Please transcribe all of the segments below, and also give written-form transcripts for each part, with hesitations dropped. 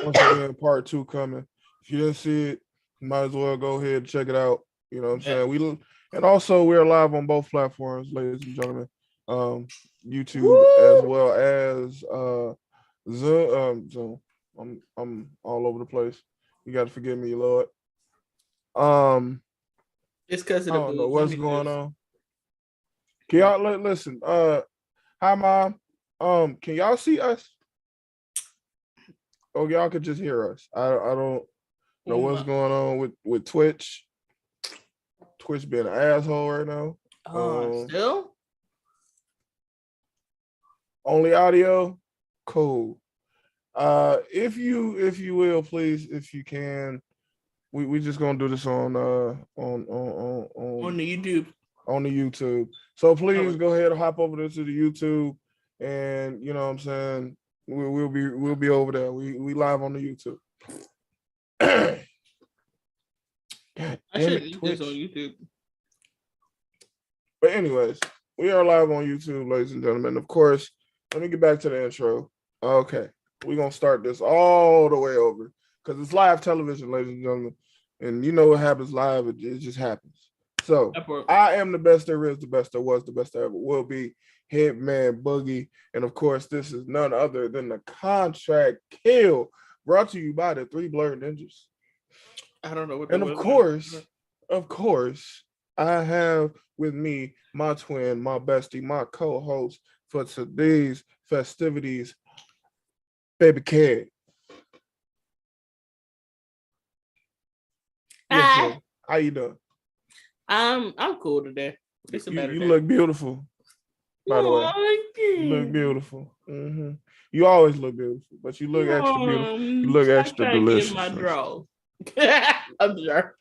Once again, part 2 coming. If you didn't see it, you might as well go ahead and check it out. You know what I'm saying? And also we're live on both platforms, ladies and gentlemen. YouTube as well as Zoom. I'm all over the place. You got to forgive me, Lord. It's because I don't know what's going on. Can y'all listen? Hi, Mom. Can y'all see us? Oh, y'all could just hear us. I don't know what's going on with Twitch. Twitch being an asshole right now. Still? Only audio? Cool. If you will, please, if you can, we just gonna do this on the YouTube. On the YouTube. So please go ahead and hop over there to the YouTube, and you know what I'm saying, we'll be over there. We live on the YouTube. God, I should eat this on YouTube. But anyways, we are live on YouTube, ladies and gentlemen. Of course, let me get back to the intro. Okay, we're gonna start this all the way over because it's live television, ladies and gentlemen. And you know what happens live, it just happens. So I am the best there is, the best there was, the best there ever will be. Hitman Boogie. And of course, this is none other than the Contract Kill, brought to you by the Three Blurred Ninjas. I don't know what. And of course, I have with me my twin, my bestie, my co-host for today's festivities, Baby Kid. Hi. Yes, how you doing? I'm cool today. It's a better you day. Look beautiful. By the way, you look beautiful. Mm-hmm. You always look beautiful, but you look extra beautiful. You look extra delicious. My draw. I'm sure.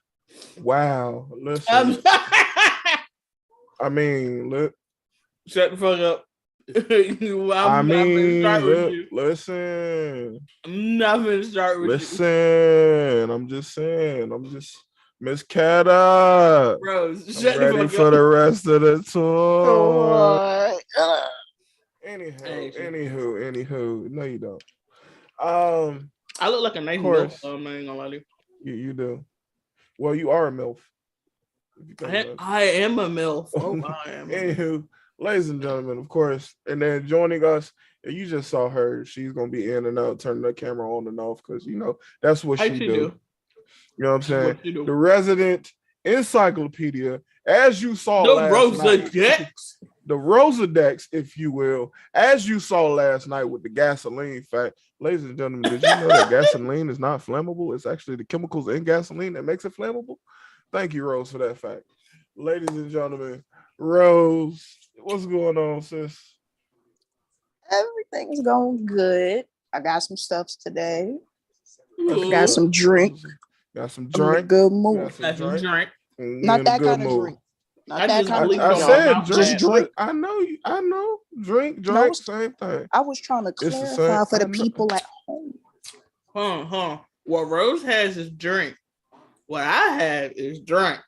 Wow. Listen. I mean, look. Shut the fuck up. Listen. I'm not gonna start with you. I'm just saying. Miss Cata. Bro, I'm ready for the rest of the tour. Anywho. No, you don't. I look like a nice MILF, so I'm not even gonna lie to you. You do. Well, you are a MILF. I am a MILF. Oh, I am. Anywho, ladies and gentlemen, of course, and then joining us, you just saw her. She's gonna be in and out, turning the camera on and off because you know that's what she do. You know what I'm saying? The resident encyclopedia, as you saw last night. The Rolodex, if you will, as you saw last night with the gasoline fact. Ladies and gentlemen, did you know that gasoline is not flammable? It's actually the chemicals in gasoline that makes it flammable. Thank you, Rose, for that fact. Ladies and gentlemen, Rose, what's going on, sis? Everything's going good. I got some stuffs today. I got some drink. Got some drink. I'm in a good mood. Got some drink. Not that kind of drink. Not that kind of drink. I said drink. Drink. I know. Drink. Same thing. I was trying to clarify for the people at home. What Rose has is drink. What I have is drink.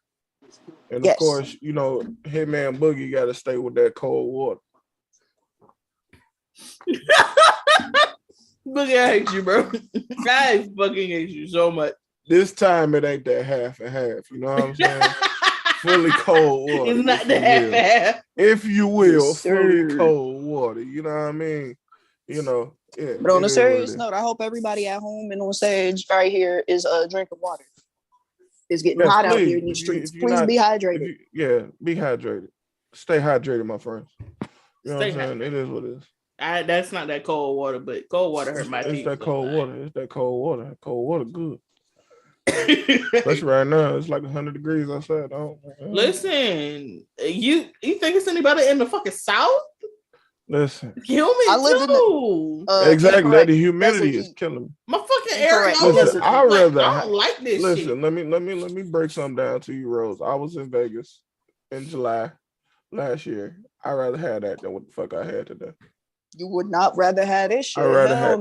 And of course, you know, Hitman Boogie got to stay with that cold water. Boogie, I hate you, bro. I fucking hate you so much. This time it ain't that half and half. You know what I'm saying? Fully cold water. It's not the half. If you will, fully cold water. You know what I mean? You know, yeah. But on a serious note, I hope everybody at home and on stage right here is drinking water. It's getting hot out here in these streets. Please be hydrated. Be hydrated. Stay hydrated, my friends. You know what I'm saying? It is what it is. That's not that cold water, but cold water hurt my teeth. It's that cold water. It's that cold water. Cold water, good. Especially right now, it's like 100 degrees outside. Listen, you think it's anybody in the fucking South? Listen, kill me. I live too. Exactly, the humidity is killing me. My fucking air. Listen, I don't like this. Listen, let me break something down to you, Rose. I was in Vegas in July last year. I'd rather have that than what the fuck I had today. You would not rather have this shit. I'd rather have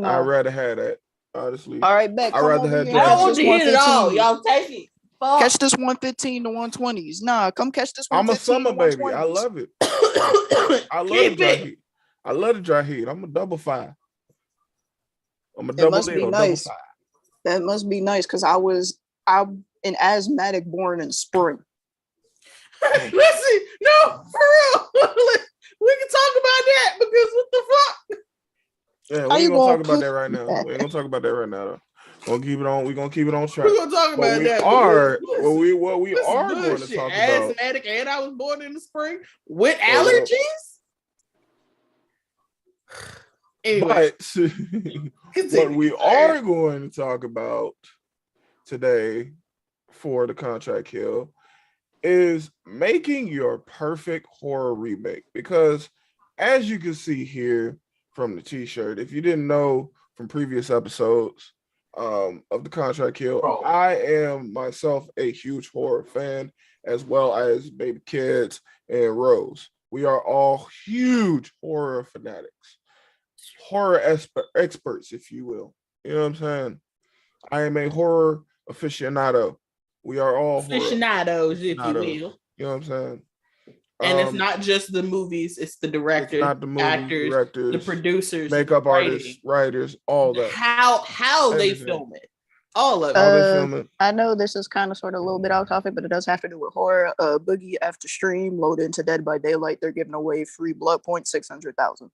that. Honestly, all right, Beck. I'd rather have that. I don't want to hear it all. Y'all take it. Fuck. Catch this 115 to 120s. Nah, come catch this 115. I'm a summer baby. I love it. I love the dry heat. I'm a double 5. I'm a double Leo, double 5. That must be nice because I'm an asthmatic born in spring. Listen, no, for real. We can talk about that because what the fuck? Yeah, we ain't gonna talk about that right now. We ain't gonna talk about that right now. Though. We're gonna keep it on track. We're gonna talk about that. What we are going to talk about. Asthmatic, and I was born in the spring with allergies. Anyway, but what we are going to talk about today for the contract kill is making your perfect horror remake. Because as you can see here from the t-shirt, if you didn't know from previous episodes of the contract kill, I am myself a huge horror fan, as well as Baby Kids and Rose. We are all huge horror fanatics, horror experts, if you will. You know what I'm saying? I am a horror aficionado. We are all aficionados, if you will. You know what I'm saying? And it's not just the movies; it's the directors, not the movie, actors, directors, the producers, makeup artists, writers, all that. How they film it, all of it. How they film it. I know this is kind of sort of a little bit off topic, but it does have to do with horror. Boogie after stream load into Dead by Daylight. They're giving away free blood points, 600,000.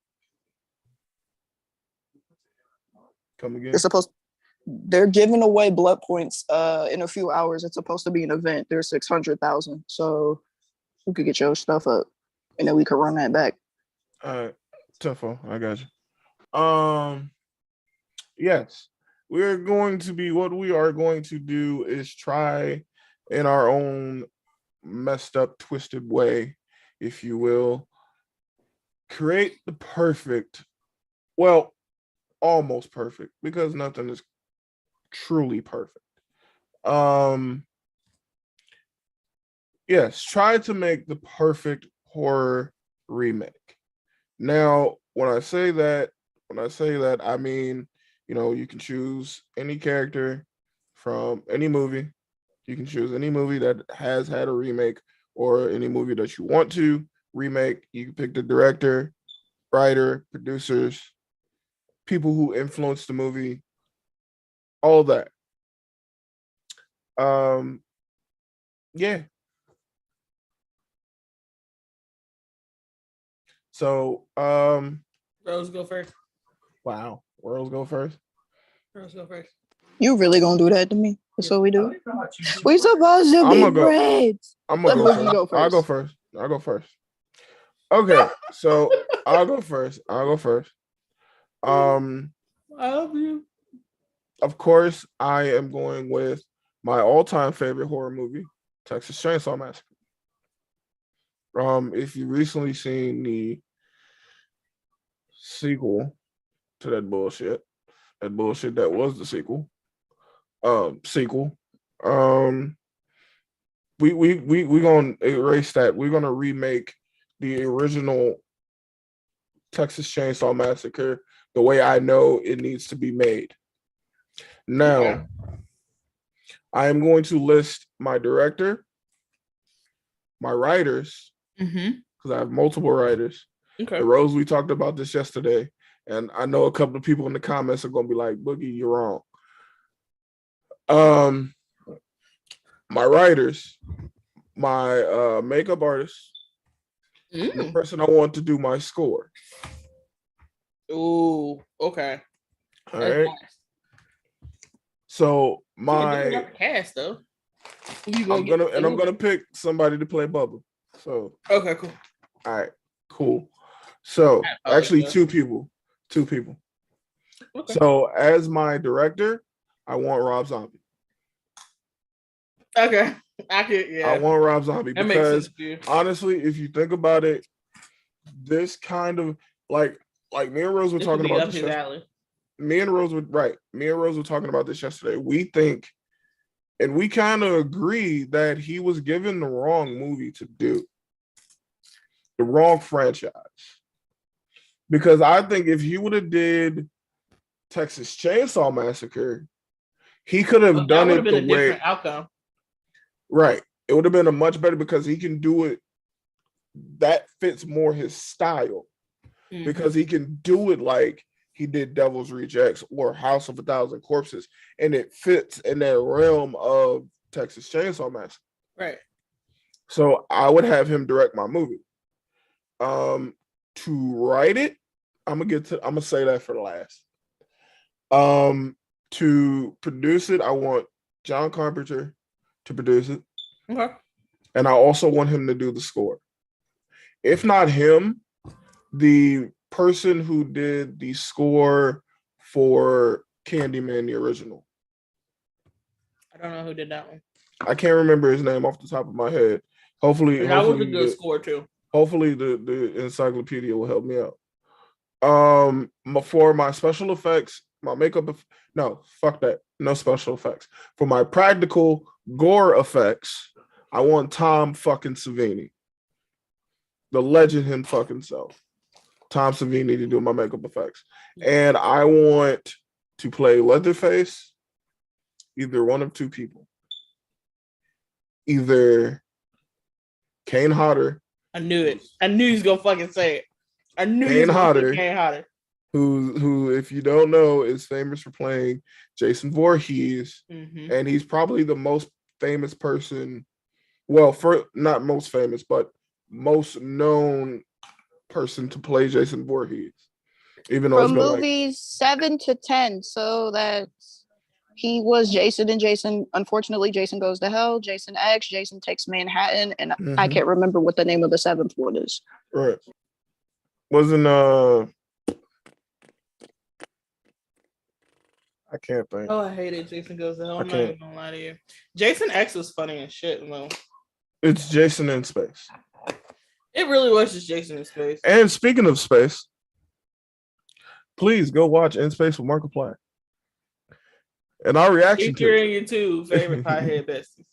Come again. They're giving away blood points in a few hours. It's supposed to be an event. There's 600,000. So you could get your stuff up and then we could run that back. All right. Tougho. I got you. Yes. What we are going to do is try in our own messed up, twisted way, if you will, create the perfect, well, almost perfect, because nothing is truly perfect. Yes, try to make the perfect horror remake. Now, when I say that, I mean, you can choose any character from any movie. You can choose any movie that has had a remake or any movie that you want to remake. You can pick the director, writer, producers, people who influenced the movie, all that. Yeah. So, Rose go first. Wow. Rose go first. You really gonna do that to me? That's what we do. We supposed to be friends. I'm gonna go first. I'll go first. Okay, so I'll go first. I love you. Of course, I am going with my all-time favorite horror movie, Texas Chainsaw Massacre. If you recently seen the sequel to that bullshit that was the sequel. We gonna erase that. We're gonna remake the original Texas Chainsaw Massacre the way I know it needs to be made. Now, I am going to list my director, my writers, because I have multiple writers. Okay. The Rose, we talked about this yesterday, and I know a couple of people in the comments are going to be like, Boogie, you're wrong. My writers, my makeup artists, the person I want to do my score. Ooh, okay. All right. Nice. So my cast though. I'm gonna pick somebody to play Bubba. So okay, cool. All right, cool. So actually, two people. Okay. So as my director, I want Rob Zombie. Okay, I want Rob Zombie because honestly, if you think about it, this kind of like me and Rose were talking about this. Me and Rose were talking about this yesterday. We think, and we kind of agree that he was given the wrong movie to do, the wrong franchise. Because I think if he would have did Texas Chainsaw Massacre, he could have done it the way. Different outcome. Right. It would have been a much better because he can do it. That fits more his style because he can do it like he did Devil's Rejects or House of a Thousand Corpses, and it fits in that realm of Texas Chainsaw Massacre. Right. So I would have him direct my movie. To write it, I'm gonna say that for the last. To produce it, I want John Carpenter to produce it. Okay. And I also want him to do the score. If not him, the person who did the score for Candyman, the original. I don't know who did that one. I can't remember his name off the top of my head. Hopefully was a good score too. Hopefully the encyclopedia will help me out. For my special effects, my makeup, no, fuck that. No special effects. For my practical gore effects, I want Tom fucking Savini. The legend him fucking self. Tom Savini to do my makeup effects. And I want to play Leatherface, either one of two people. Either Kane Hodder. I knew it. I knew he was gonna fucking say it. I knew Kane Hodder. Kane Hodder. Who, if you don't know, is famous for playing Jason Voorhees. Mm-hmm. And he's probably the most famous person. Well, for not most famous, but most known person to play Jason Voorhees. Even though from movies 7 to 10, so that he was Jason and Jason. Unfortunately, Jason Goes to Hell, Jason X, Jason Takes Manhattan, and I can't remember what the name of the 7th one is. Right. Wasn't I can't think. Oh, I hated Jason Goes to Hell. I'm not even gonna lie to you. Jason X was funny as shit, though. It's Jason in space. It really was just Jason in space. And speaking of space, please go watch In Space with Markiplier. And our reaction to it. Your two favorite piehead besties.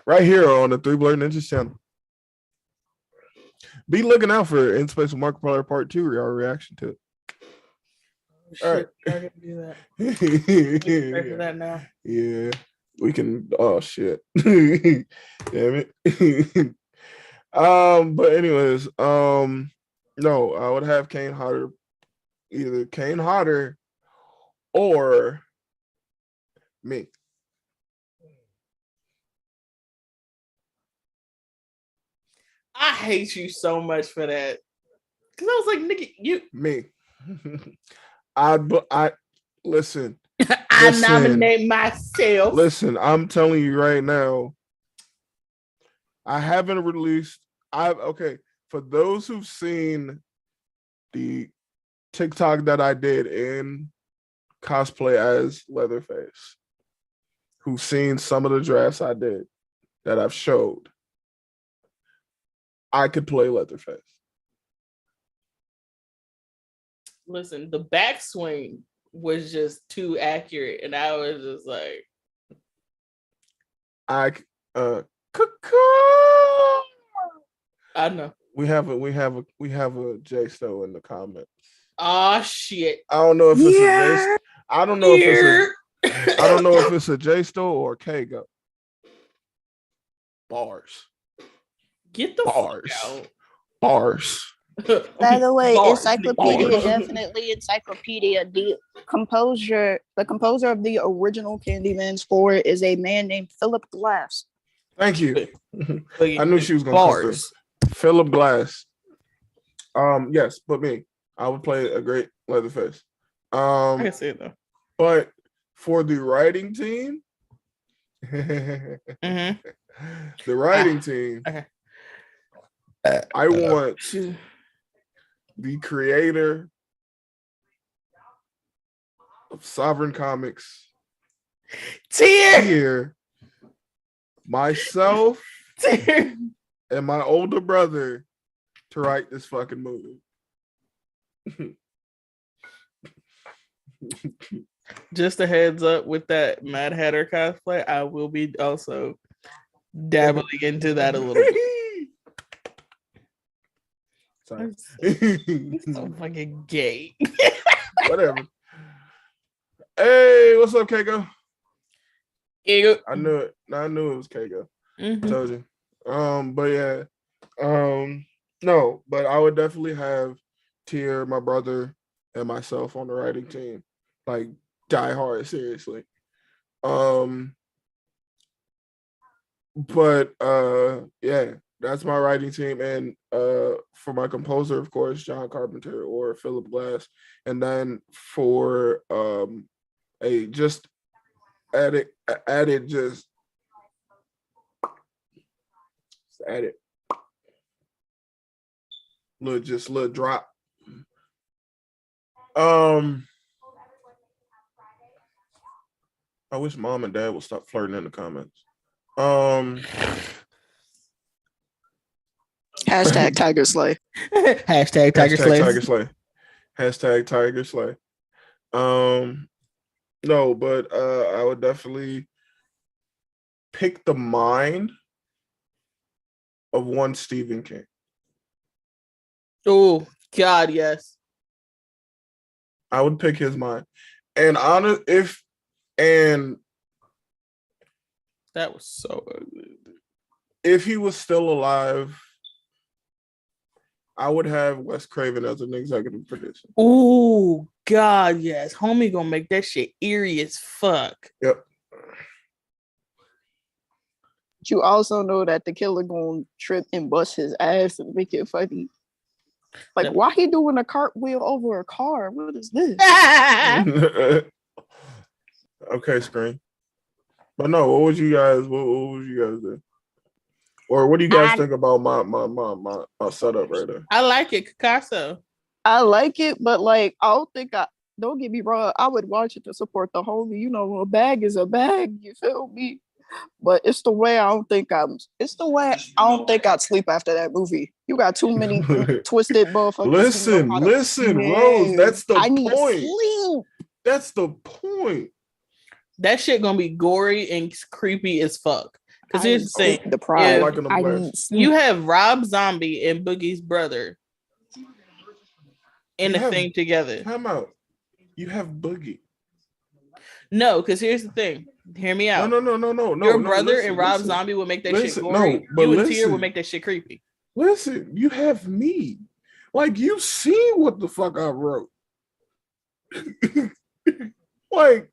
Right here on the Three Blurred Ninjas channel. Be looking out for In Space with Markiplier Part 2, our reaction to it. All right. I gotta do that. Ready for that now. Yeah. We can shit. Damn it. But anyways, no, I would have Kane Hodder, either Kane Hodder or me. I hate you so much for that. Cause I was like, nigga, you me. I listen. I nominate myself. Listen, I'm telling you right now. I haven't released. For those who've seen the TikTok that I did in cosplay as Leatherface, who've seen some of the drafts I did that I've showed, I could play Leatherface. Listen, the backswing was just too accurate, and I was just like, I know we have a J Stowe in the comments. Oh shit! I don't know if it's a J. I don't know if it's a J Stowe or Kago. Bars. Get the bars fuck out. Bars. By the way, Encyclopedia, definitely Encyclopedia. The composer of the original Candyman score is a man named Philip Glass. Thank you. I knew she was going to come through. Philip Glass. Yes, but me. I would play a great Leatherface. I can see it though. But for the writing team, the writing team, okay. I want the creator of Sovereign Comics, Tier, myself, Tier, and my older brother to write this fucking movie. Just a heads up with that Mad Hatter cosplay, I will be also dabbling into that a little bit. Sorry. He's so fucking gay. Whatever. Hey, what's up, Kago? Kago. I knew it. I knew it was Kago. Mm-hmm. Told you. But yeah. No, but I would definitely have Tier, my brother, and myself on the writing team, like die hard, seriously. But yeah, that's my writing team, and for my composer, of course, John Carpenter or Philip Glass, and then for a just added just added little drop. I wish mom and dad would stop flirting in the comments. Hashtag Tiger Slay. Hashtag Tiger Slay. Tiger Slay. Hashtag Tiger Slay. No, but I would definitely pick the mind of one Stephen King. Oh God, yes. I would pick his mind. And that was so ugly. If he was still alive, I would have Wes Craven as an executive producer. Oh God, yes. Homie gonna make that shit eerie as fuck. Yep. You also know that the killer gonna trip and bust his ass and make it funny. Like, yep. Why he doing a cartwheel over a car? What is this? Okay, Screen. But no, what would you guys do? Or what do you guys think about my setup right there? I like it, Picasso. I like it, but like don't get me wrong, I would watch it to support the homie. You know, a bag is a bag, you feel me? But it's the way I don't think I'd sleep after that movie. You got too many twisted motherfuckers. Listen, Rose, that's the point. That's the point. That shit gonna be gory and creepy as fuck. Because here's the thing. You have Rob Zombie and Boogie's brother in a thing together. Time out. You have Boogie. No, because here's the thing. Hear me out. No. Your brother and Rob Zombie would make that shit gory. You and Tier would make that shit creepy. Listen, you have me. Like, you see what the fuck I wrote. Like,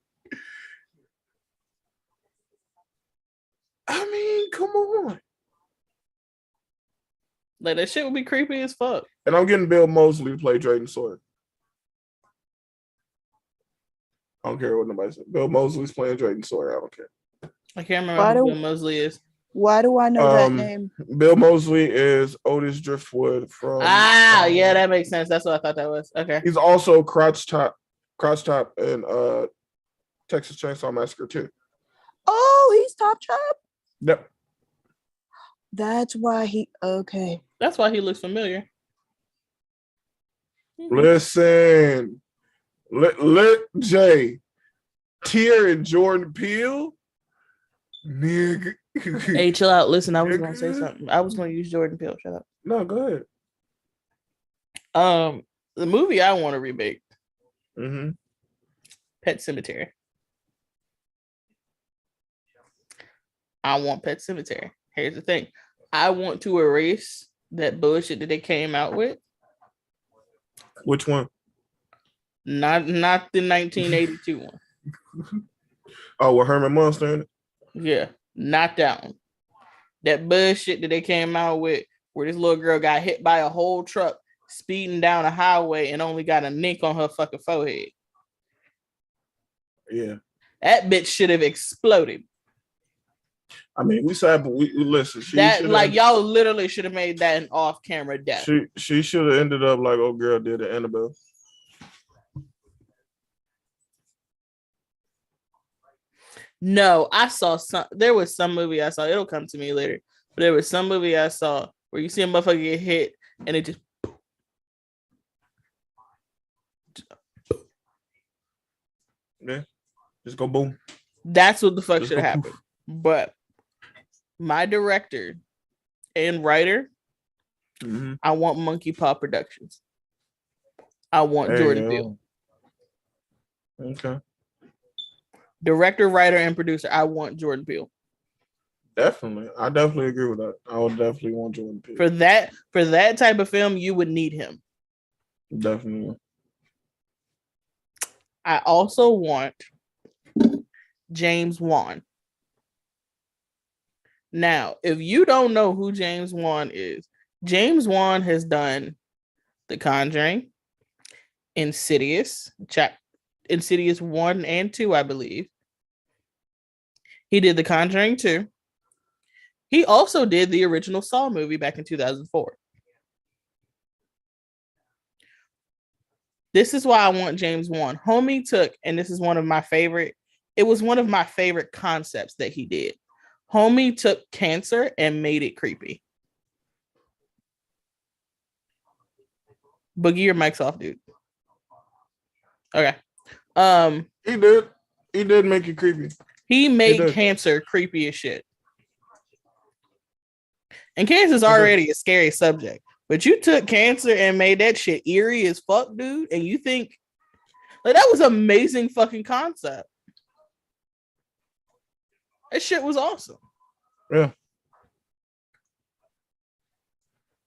I mean, come on. Like, that shit would be creepy as fuck. And I'm getting Bill Moseley to play Drayden Sawyer. I don't care what nobody says. Bill Moseley's playing Drayden Sawyer. I don't care. I can't remember who Bill Moseley is. Why do I know that name? Bill Moseley is Otis Driftwood from. Yeah, that makes sense. That's what I thought that was. Okay. He's also Crotch Top in Texas Chainsaw Massacre 2. Oh, he's Top Chop? Yep. That's why okay. That's why he looks familiar. Listen. Let Jay, Tier, and Jordan Peele, nigga. Hey, chill out. Listen, I was gonna say something. I was gonna use Jordan Peele. Shut up. No, go ahead. The movie I want to remake. Mm-hmm. Pet Sematary. I want Pet Sematary. Here's the thing. I want to erase that bullshit that they came out with. Which one? Not the 1982 one. Oh, with Herman Munster in it? Yeah, not that one. That bullshit that they came out with where this little girl got hit by a whole truck speeding down a highway and only got a nick on her fucking forehead. Yeah. That bitch should have exploded. I mean, we said, but we listen. Y'all literally should have made that an off-camera death. She should have ended up like old girl did at Annabelle. No, I saw there was some movie I saw. It'll come to me later. But there was some movie I saw where you see a motherfucker get hit and it just. Yeah. Just go boom. That's what the fuck should happen. But my director and writer, I want Monkey Paw Productions. I want Jordan Peele. Okay. Director, writer, and producer. I want Jordan Peele. Definitely. I definitely agree with that. I would definitely want Jordan Peele. For that type of film, you would need him. Definitely. I also want James Wan. Now, if you don't know who James Wan is, James Wan has done The Conjuring, Insidious 1 and 2, I believe. He did The Conjuring 2. He also did the original Saw movie back in 2004. This is why I want James Wan. Homie took, and this is one of my favorite, it was one of my favorite concepts that he did. Homie took cancer and made it creepy. Boogie, your mic's off, dude. Okay. He did make it creepy. He made cancer creepy as shit. And cancer's already a scary subject. But you took cancer and made that shit eerie as fuck, dude. And you think like that was amazing fucking concept. That shit was awesome. Yeah.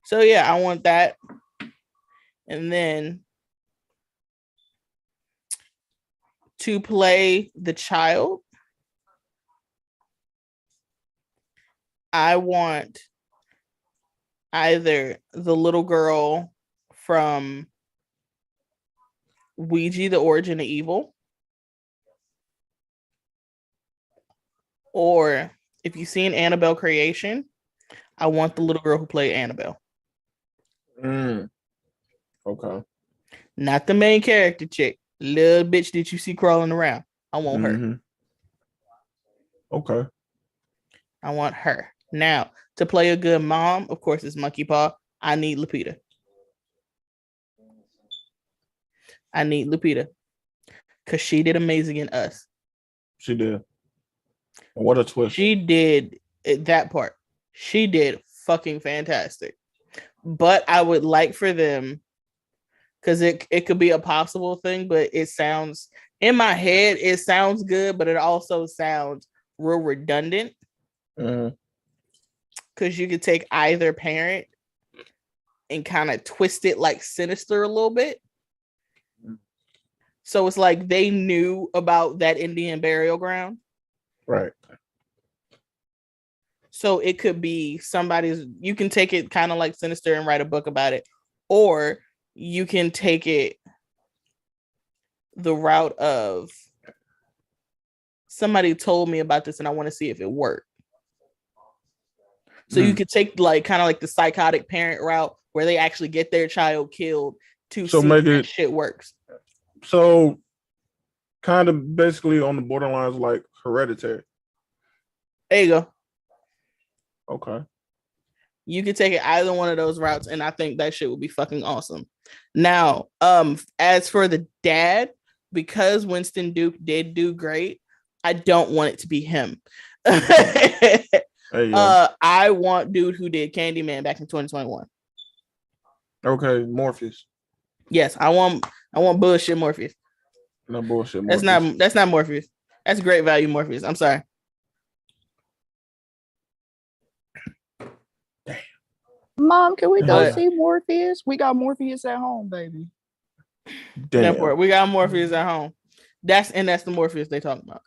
So yeah, I want that. And then to play the child, I want either the little girl from Ouija, The Origin of Evil, or if you've seen Annabelle Creation, I want the little girl who played Annabelle. Okay. Not the main character chick. Little bitch that you see crawling around. I want her. Okay. I want her. Now, to play a good mom, of course, it's Monkey Paw. I need Lupita. Because she did amazing in Us. She did. What a twist. She did that part. She did fucking fantastic. But I would like for them, because it could be a possible thing, but it sounds, in my head, it sounds good, but it also sounds real redundant. Because you could take either parent and kind of twist it like Sinister a little bit. So it's like they knew about that Indian burial ground. Right. So it could be you can take it kind of like Sinister and write a book about it. Or you can take it the route of somebody told me about this and I want to see if it worked. So you could take like kind of like the psychotic parent route where they actually get their child killed to see if that shit works. So kind of basically on the borderlines like Hereditary. There you go. Okay. You could take it either one of those routes, and I think that shit would be fucking awesome. Now, as for the dad, because Winston Duke did do great, I don't want it to be him. I want dude who did Candyman back in 2021. Okay, Morpheus. Yes, I want bullshit Morpheus. No bullshit Morpheus. That's not Morpheus. That's great value Morpheus. I'm sorry. Mom, can we go see Morpheus? We got Morpheus at home, baby. Damn. We got Morpheus at home. That's the Morpheus they talking about.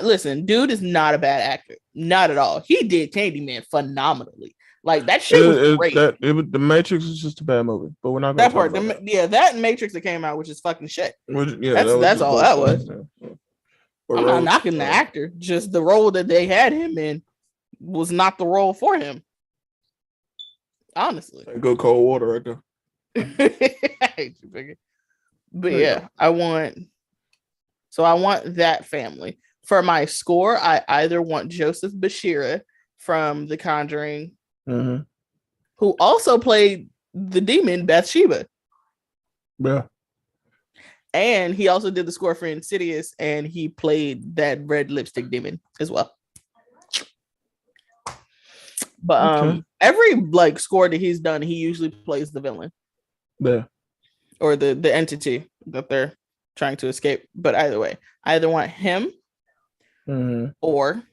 Listen, dude is not a bad actor. Not at all. He did Candyman phenomenally. Like that shit was great. The Matrix is just a bad movie, but we're not going to talk about that. That Matrix that came out, which is fucking shit. That's all that was. I'm not knocking the actor. Just the role that they had him in was not the role for him. Honestly. Good cold water right there. I hate you, Biggie. But yeah, I want that family. For my score, I either want Joseph Bashira from The Conjuring, who also played the demon Bathsheba. Yeah. And he also did the score for Insidious, and he played that red lipstick demon as well. But every like score that he's done, he usually plays the villain. Yeah. Or the entity that they're trying to escape. But either way, I either want him or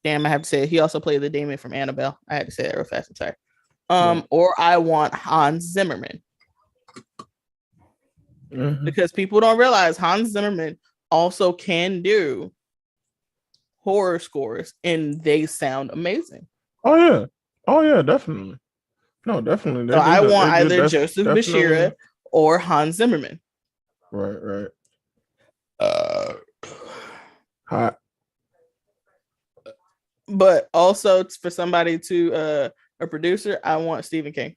damn, I have to say it, he also played the demon from Annabelle. I had to say that real fast. I'm sorry. Or I want Hans Zimmerman. because people don't realize Hans Zimmerman also can do horror scores and they sound amazing. Oh yeah, definitely. No, definitely. So I want either Joseph Bashira or Hans Zimmerman. Right. Hot. But also for somebody to a producer, I want Stephen King.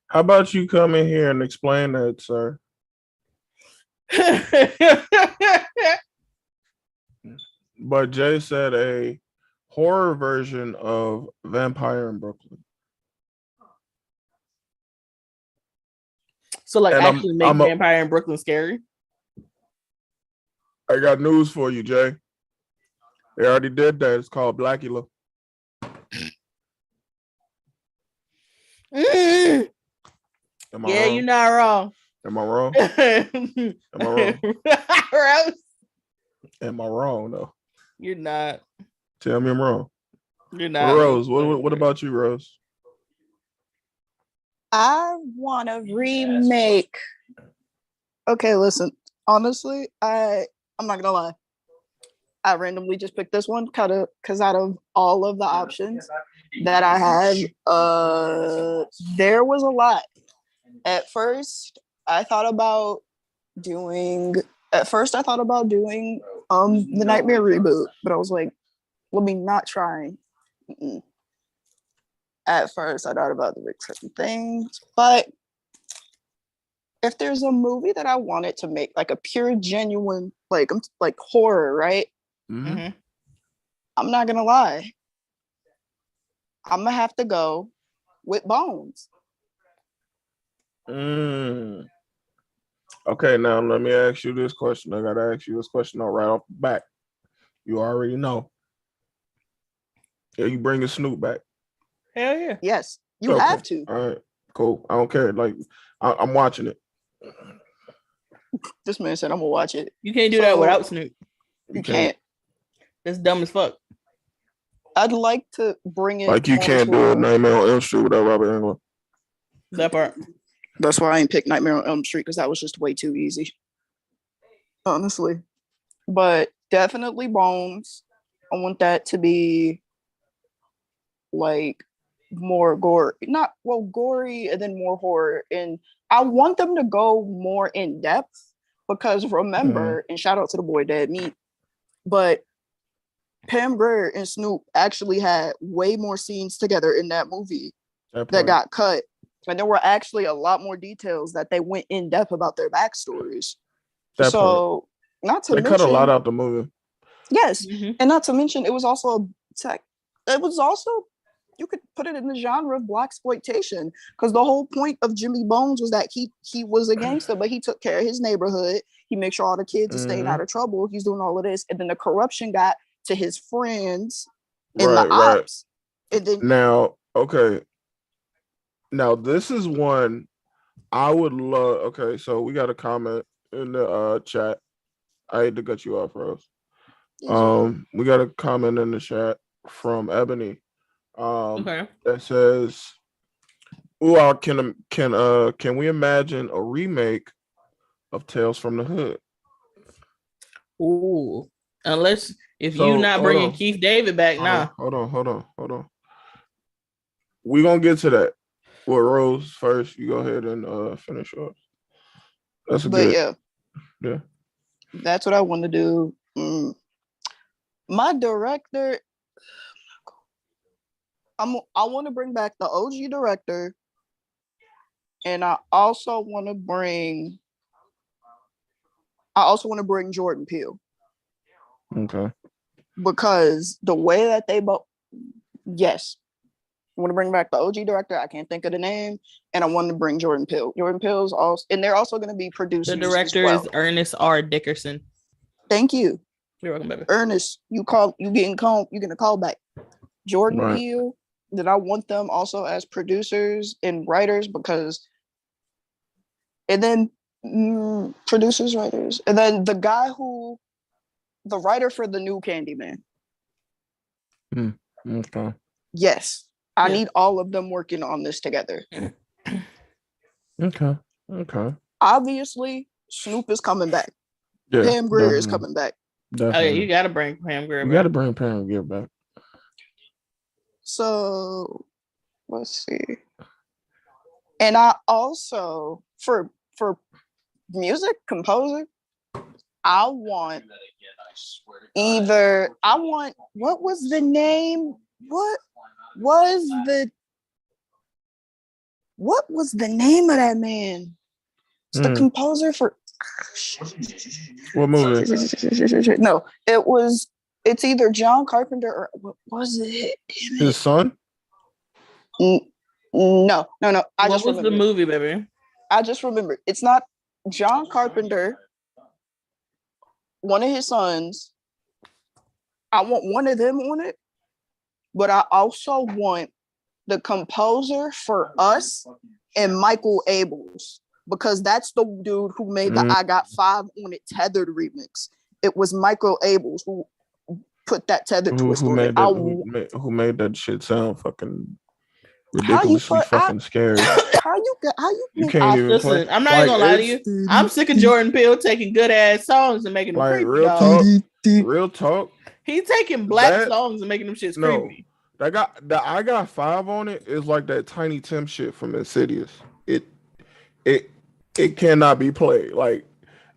How about you come in here and explain that, sir? But Jay said a horror version of Vampire in Brooklyn. So like actually make Vampire in Brooklyn scary? I got news for you, Jay. They already did that. It's called Blackula. Yeah, wrong? You're not wrong. Am I wrong? Am I wrong? Rose? Am I wrong though? You're not. Tell me I'm wrong. You're not. Rose, what about you, Rose? I want to remake. Okay, listen. Honestly, I'm not gonna lie. I randomly just picked this one because out of all of the options that I had, there was a lot. At first, I thought about doing the Nightmare reboot, but I was like, let me not try. At first, I thought about the certain things, but if there's a movie that I wanted to make, like a pure, genuine, like horror, right? Mm-hmm. I'm not gonna lie. I'm gonna have to go with Bones. Okay, now let me ask you this question. I gotta ask you this question right off the bat. You already know. Yeah, you bringing Snoop back? Hell yeah. Yes, you have to. All right, cool. I don't care. Like, I'm watching it. This man said I'm gonna watch it. You can't do that without Snoop. You can't. That's dumb as fuck. I'd like to bring it. Like you can't do a Nightmare on Elm Street without Robert Englund. That part. That's why I ain't picked Nightmare on Elm Street, because that was just way too easy. Honestly. But definitely Bones. I want that to be like more gory. Gory and then more horror. And I want them to go more in depth because remember, and shout out to the boy Dead Meat, but Pam Grier and Snoop actually had way more scenes together in that movie that got cut. And there were actually a lot more details that they went in depth about their backstories. Not to mention, cut a lot out the movie. Yes. And not to mention, it was also you could put it in the genre of blaxploitation, because the whole point of Jimmy Bones was that he was a gangster, but he took care of his neighborhood. He made sure all the kids are staying out of trouble. He's doing all of this. And then the corruption got to his friends and the ops. And then now this is one I would love. Okay, so we got a comment in the chat. I hate to cut you off, Rose. We got a comment in the chat from Ebony. That says, "Ooh, can we imagine a remake of Tales from the Hood?" Ooh, unless you not bringing Keith David back now. Hold on. We're gonna get to that. Well, Rose first. You go ahead and finish yours. Yeah. That's what I want to do. My director, I want to bring back the OG director, and I also want to bring Jordan Peele. Okay. Because the way that they both, yes, I want to bring back the OG director. I can't think of the name, and I want to bring Jordan Peele. Jordan Peele's also, and they're also going to be producers. The director is Ernest R. Dickerson. Thank you. You're welcome, baby. Ernest, you're getting a call back. Jordan Peele. That I want them also as producers and writers, because, and then producers, writers, and then the writer for the new Candyman. Okay. Yes, I need all of them working on this together. Okay. obviously Snoop is coming back. Yeah, Pam Grier is coming back. Definitely. Oh yeah, you gotta bring Pam Grier back. You gotta bring Pam Grier back. So let's see. And I also for music composer, I want what was the name? What was the name of that man? It's the composer for what movie? No, it's either John Carpenter or what was it? His son? No. What was the movie, baby? I just remembered. It's not John Carpenter. One of his sons. I want one of them on it, but I also want the composer for Us and Michael Abels, because that's the dude who made the I Got 5 on It Tethered remix. It was Michael Abels who put that Tethered twist on it. Who made that shit sound fucking ridiculously fucking scary. How you can't even listen, play. I'm not even gonna lie to you. I'm sick of Jordan Peele taking good ass songs and making them creepy. Real talk. He's taking black songs and making them shit creepy. I Got 5 on it is like that Tiny Tim shit from Insidious. It cannot be played. Like,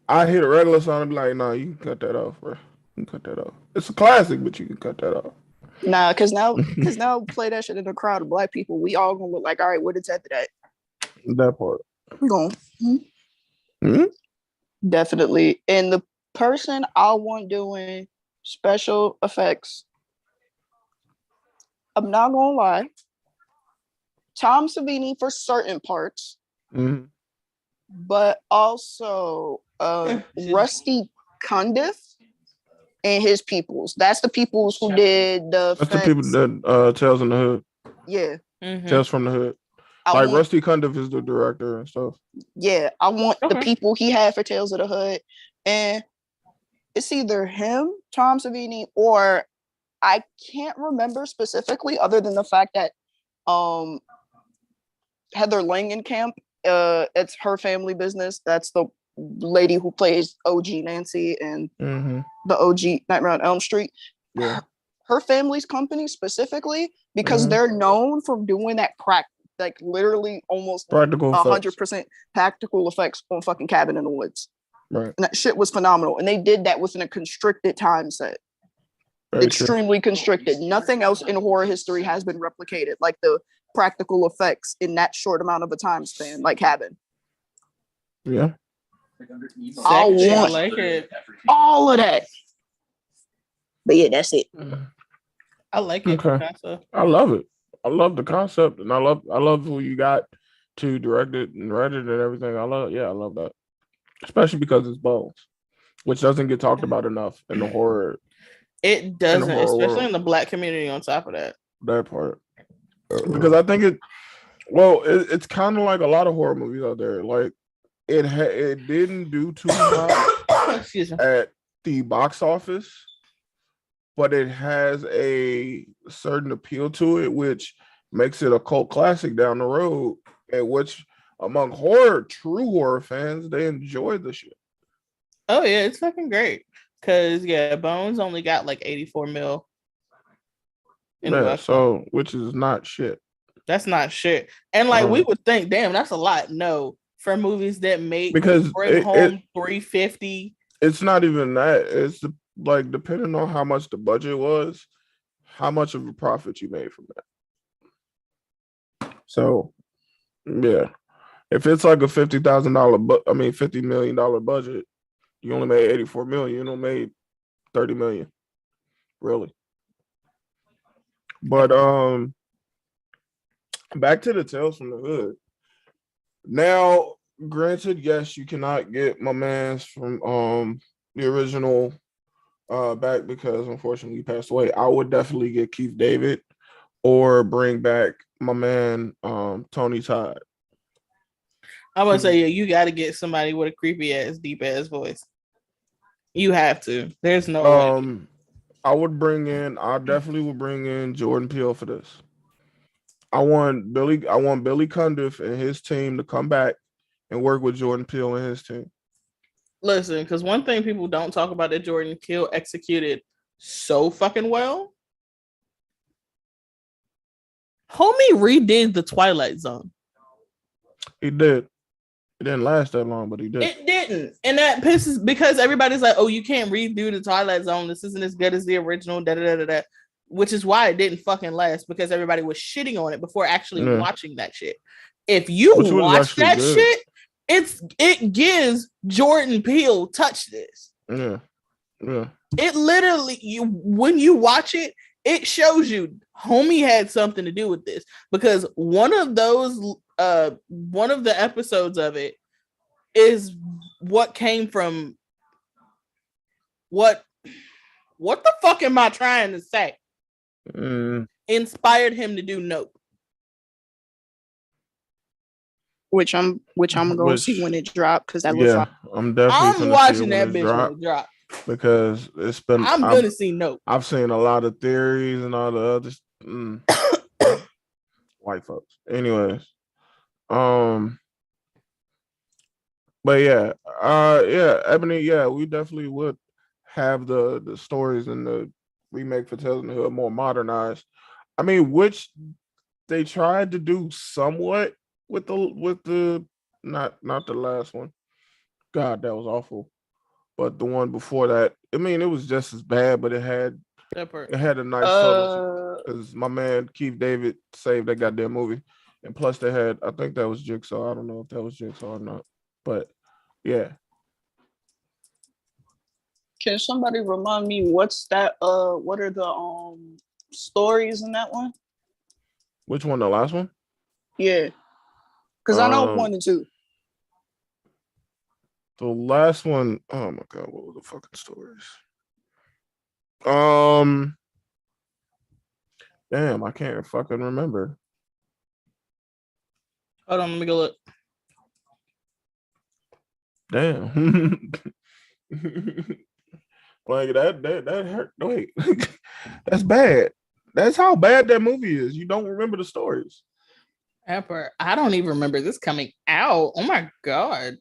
I hit a regular song and be like, nah, you can cut that off, bro. You can cut that off. It's a classic, but you can cut that off. Nah, because now play that shit in a crowd of black people. We all gonna look like, all right, what is that? That part. We gonna definitely. And the person I want doing special effects, I'm not gonna lie, Tom Savini for certain parts, but also Rusty Cundiff and his peoples. That's the peoples who did the. That's the people that Tales in the Hood. Yeah. Tales from the Hood. Rusty Cundiff is the director and stuff. Yeah, I want the people he had for Tales of the Hood, and it's either him, Tom Savini, or I can't remember specifically, other than the fact that Heather Langenkamp, it's her family business. That's the lady who plays OG Nancy and the OG Nightmare on Elm Street. Yeah. Her family's company specifically, because they're known for doing that like literally almost practical 100% practical effects on fucking Cabin in the Woods. Right. And that shit was phenomenal. And they did that within a constricted time set. Very extremely constricted. Nothing else in horror history has been replicated like the practical effects in that short amount of a time span, like Cabin. Yeah. I want all of that. But yeah, that's it. I like it. Okay. I love it. I love the concept, and I love who you got to direct it and write it and everything. I love that, especially because it's Bones, which doesn't get talked about enough in the horror. It doesn't, especially in the Black community. On top of that part, because I think it's kind of like a lot of horror movies out there. Like it didn't do too much at the box office, but it has a certain appeal to it, which makes it a cult classic down the road, and which among true horror fans, they enjoy the shit. Oh yeah, it's fucking great. Cause Bones only got like 84 mil. So which is not shit. That's not shit. And like we would think, damn, that's a lot. No, for movies that make because bring home 350. It's not even that. It's like depending on how much the budget was, how much of a profit you made from that. So yeah, if it's like a $50 million budget, you only made 84 million. You don't made 30 million, really. But back to the Tales from the Hood. Now, granted, yes, you cannot get my man's from the original back because unfortunately he passed away. I would definitely get Keith David or bring back my man Tony Todd. I would say you got to get somebody with a creepy ass, deep ass voice. You have to. There's no way. I definitely would bring in Jordan Peele for this. I want Billy Cundiff and his team to come back and work with Jordan Peele and his team. Listen, because one thing people don't talk about that Jordan Peele executed so fucking well. Homie redid the Twilight Zone. He did. It didn't last that long, but he did. It didn't. And that pisses because everybody's like, oh, you can't redo the Twilight Zone. This isn't as good as the original, da-da-da-da-da. Which is why it didn't fucking last, because everybody was shitting on it before actually watching that shit. If you watch that shit, it gives Jordan Peele touch this. Yeah. It literally, when you watch it, it shows you homie had something to do with this, because one of the episodes of it is what came from what the fuck am I trying to say? Inspired him to do Nope. Which I'm gonna see when it drops, because that looks I'm definitely watching that bitch when it drop. Because it's been I'm gonna see Nope. I've seen a lot of theories and all the other white folks. Anyways. But Ebony, we definitely would have the stories in the remake for Tales from the Hood more modernized. I mean, which they tried to do somewhat with the not the last one. God, that was awful. But the one before that, I mean, it was just as bad, but it had a nice subtlety, because my man Keith David saved that goddamn movie. And plus they had, I think that was Jigsaw. I don't know if that was Jigsaw or not. But yeah. Can somebody remind me what's that? What are the stories in that one? Which one? The last one? Yeah. Because I know 1 and 2. The last one, oh my god, what were the fucking stories? Damn, I can't fucking remember. Hold on, let me go look. Damn. Like that hurt. Wait, that's bad. That's how bad that movie is. You don't remember the stories. Emperor, I don't even remember this coming out. Oh my god!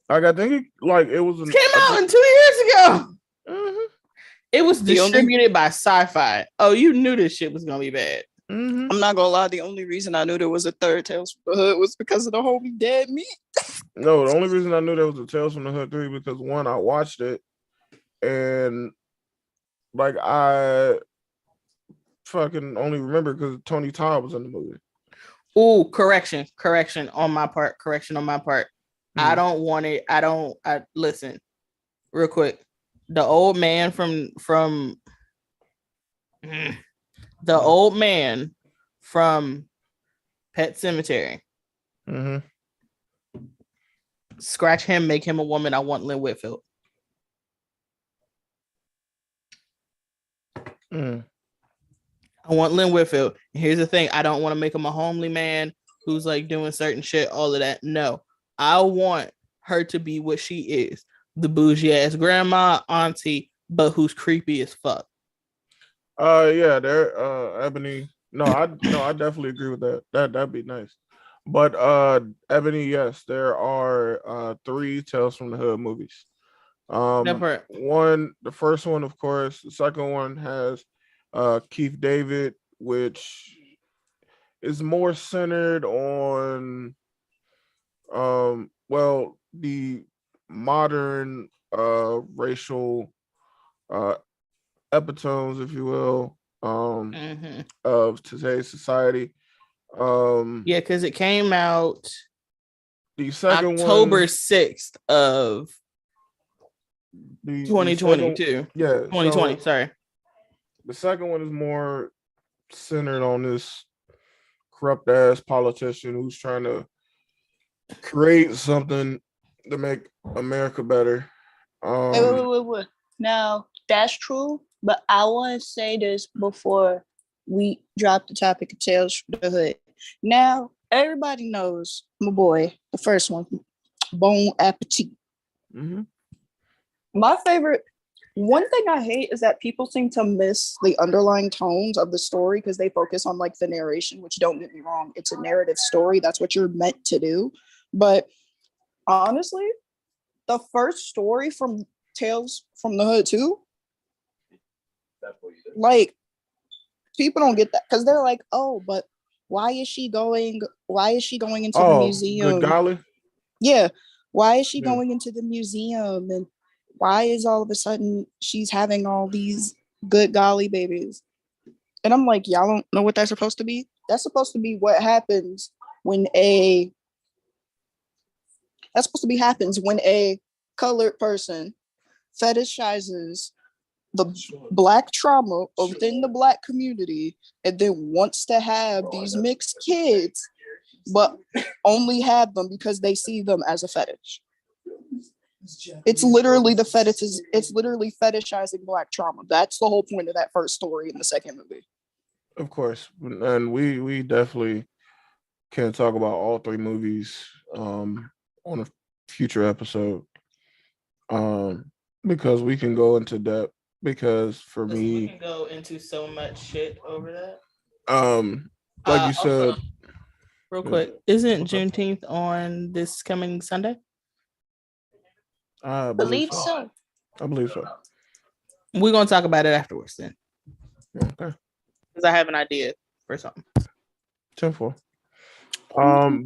Like, I think it was. It came out 2 years ago. Mm-hmm. It was distributed by Sci-Fi. Oh, you knew this shit was gonna be bad. Mm-hmm. I'm not gonna lie. The only reason I knew there was a third Tales from the Hood was because of the homie Dead Meat. No, the only reason I knew there was a Tales from the Hood 3 because one, I watched it, and like I fucking only remember because Tony Todd was in the movie. Oh, correction on my part. I don't want it. I listen real quick. The old man from Pet Sematary. Mm-hmm. Scratch him, make him a woman. I want Lynn Whitfield. I want Lynn Whitfield. And here's the thing. I don't want to make him a homely man who's like doing certain shit, all of that. No. I want her to be what she is. The bougie ass grandma, auntie, but who's creepy as fuck. Ebony. I definitely agree with that. That'd be nice. But Ebony, yes, there are 3 Tales from the Hood movies. The first one, of course. The second one has Keith David, which is more centered on the modern racial epitomes, if you will, of today's society. Because it came out the second October 6th of 2022. 2020, sorry. The second one is more centered on this corrupt ass politician who's trying to create something to make America better. Wait. Now, that's true, but I want to say this before we drop the topic of Tales from the Hood. Now, everybody knows my boy, the first one, Bon Appetit. Mm-hmm. My favorite, one thing I hate is that people seem to miss the underlying tones of the story because they focus on like the narration, which, don't get me wrong, it's a narrative story. That's what you're meant to do. But honestly, the first story from Tales from the Hood 2, like, people don't get that because they're like, oh, but why is she going into the museum? Good golly. Yeah. Why is she going into the museum? And why is all of a sudden she's having all these good golly babies? And I'm like, y'all don't know what that's supposed to be? That's supposed to be what happens when a colored person fetishizes the Black trauma within the Black community and then wants to have these mixed kids, but only have them because they see them as a fetish. It's literally fetishizing Black trauma. That's the whole point of that first story in the second movie. Of course, and we definitely can talk about all three movies on a future episode, because we can go into depth. Because for me, we can go into so much shit over that. Like you said, also, real quick, isn't Juneteenth on this coming Sunday? I believe so. I believe so. We're gonna talk about it afterwards then. Okay. Because I have an idea for something. 10-4.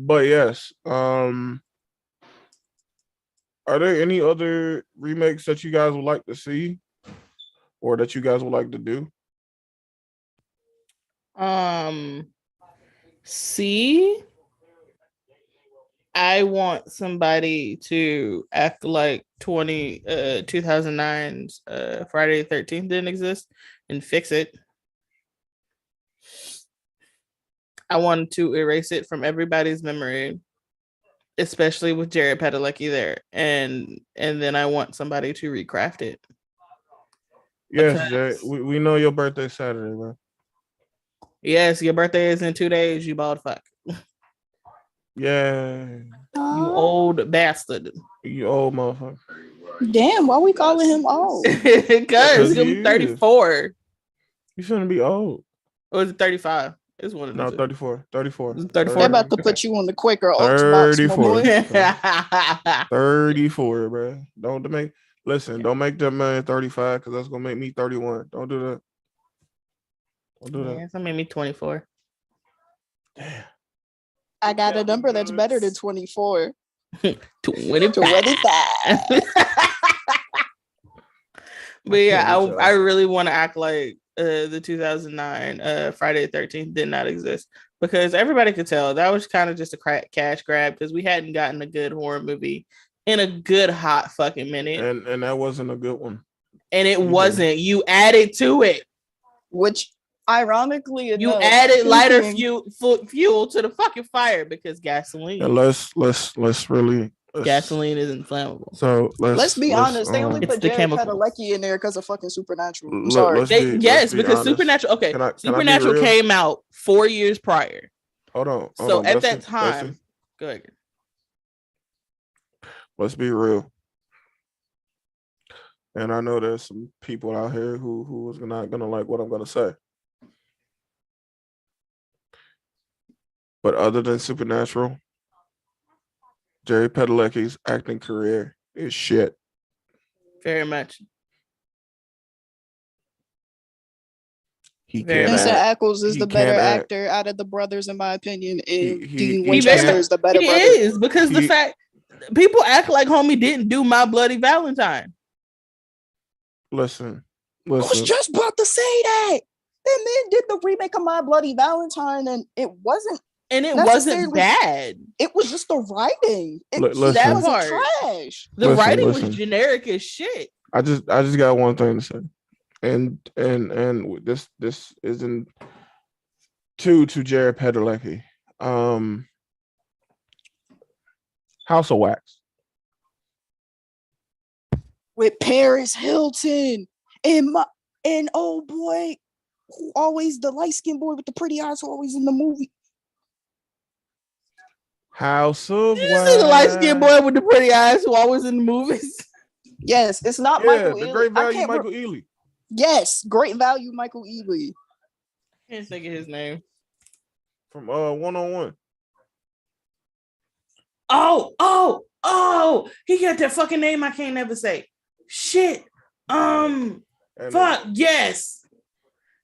But yes. Are there any other remakes that you guys would like to see, or that you guys would like to do? I want somebody to act like 2009's Friday the 13th didn't exist and fix it. I wanted to erase it from everybody's memory, especially with Jared Padalecki there, and then I want somebody to recraft it. Yes, Jay. We know your birthday's Saturday, bro. Yes, your birthday is in 2 days, you bald fuck. Yeah. You old bastard. You old motherfucker. Damn, why we calling him old? Because he's 34. You shouldn't be old. Or is it 35? It's one of them. No, 34. 34. They're about to put you on the quicker Oaks box, 34. 34, bro. Don't make that man 35 because that's gonna make me 31. Don't do that. Don't do that. Yeah, that made me 24. Damn. I got a number that's better than 24. 25. But yeah, I really want to act like the 2009 Friday the 13th did not exist, because everybody could tell that was kind of just a cash grab, because we hadn't gotten a good horror movie in a good hot fucking minute, and that wasn't a good one, and it wasn't. You added to it, which ironically enough, you added lighter fuel to the fucking fire, because gasoline. And let's really. Gasoline isn't flammable. So let's be honest. They only put Jared Padalecki in there because of fucking Supernatural. I'm sorry. Because Supernatural. Okay, Supernatural came out 4 years prior. Hold on. So at that time, go ahead. Let's be real. And I know there's some people out here who is not gonna like what I'm gonna say. But other than Supernatural, Jared Padalecki's acting career is shit. Very much. Vincent Ackles is the better actor out of the brothers, in my opinion. And Dean Winchester is the better brother. He is, because the fact people act like homie didn't do My Bloody Valentine. Listen. I was just about to say that. That man did the remake of My Bloody Valentine, and it wasn't. And it wasn't bad. It was just the writing. That was trash. The writing was generic as shit. I just got one thing to say, and this isn't to Jared Padalecki. House of Wax with Paris Hilton and old boy, who always the light skinned boy with the pretty eyes, who always in the movie. House of Wax. You see the light skinned boy with the pretty eyes who always in the movies? Yes, it's not Michael Ealy. Great Value Michael Ealy. Yes, Great Value Michael Ealy. I can't think of his name. From 101. Oh, Oh, he got that fucking name I can't never say. Shit. Fuck, yes.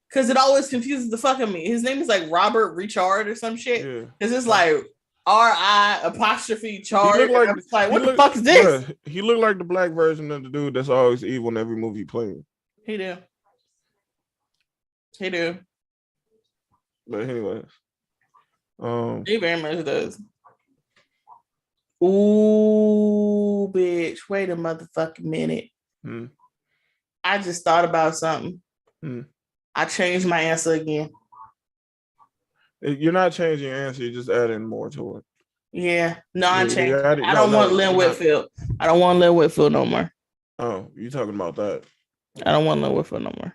Because it always confuses the fuck out of me. His name is like Robert Richard or some shit. Because it's like R.I. Chard. He looked like what the fuck is this? Bruh, he looked like the black version of the dude that's always evil in every movie he played. He do. But anyways. He very much does. Ooh, bitch. Wait a motherfucking minute. I just thought about something. I changed my answer again. You're not changing your answer, you're just adding more to it. Yeah. No, I changed. I don't want Lynn Whitfield. I don't want Lynn Whitfield no more. Oh, you talking about that? I don't want Lynn Whitfield no more.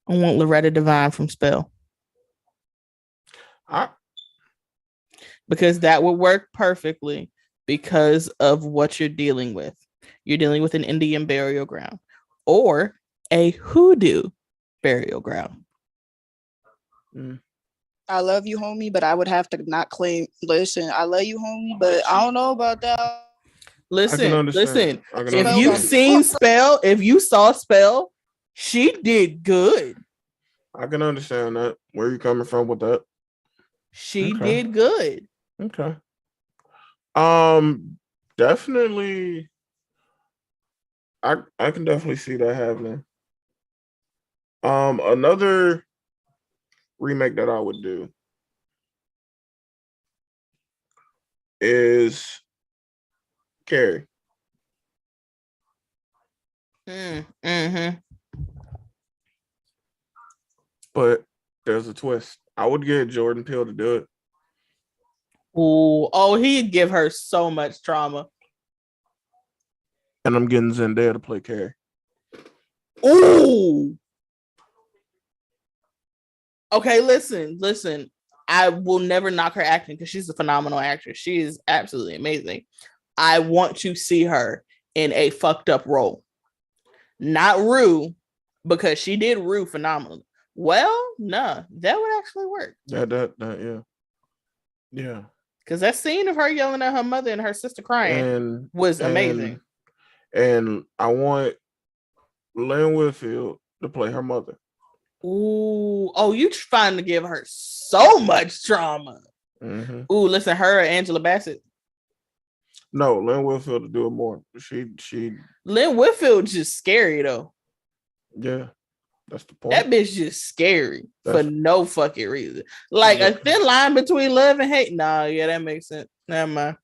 I want Loretta Devine from Spell. Because that would work perfectly because of what you're dealing with. You're dealing with an Indian burial ground or a hoodoo burial ground. I love you, homie, but I would have to not claim. Listen, I love you, homie, but I don't know about that. Listen. If you've seen Spell, if you saw Spell, she did good. I can understand that. Where are you coming from with that? She did good. Okay. Definitely. I can definitely see that happening. Another remake that I would do is Carrie. But there's a twist. I would get Jordan Peele to do it. Oh, he'd give her so much trauma. And I'm getting Zendaya to play Carrie. Ooh. Okay, listen. I will never knock her acting because she's a phenomenal actress. She is absolutely amazing. I want to see her in a fucked up role. Not Rue, because she did Rue phenomenally. Well, no, that would actually work. Yeah. Because that scene of her yelling at her mother and her sister crying was amazing. And I want Lynn Whitfield to play her mother. Ooh, you trying to give her so much trauma. Ooh, listen, her or Angela Bassett. No, Lynn Whitfield to do it more. She Lynn Whitfield just scary though. Yeah, that's the point. That bitch just scary for no fucking reason. Like a thin line between love and hate. Nah, yeah, that makes sense. Never mind.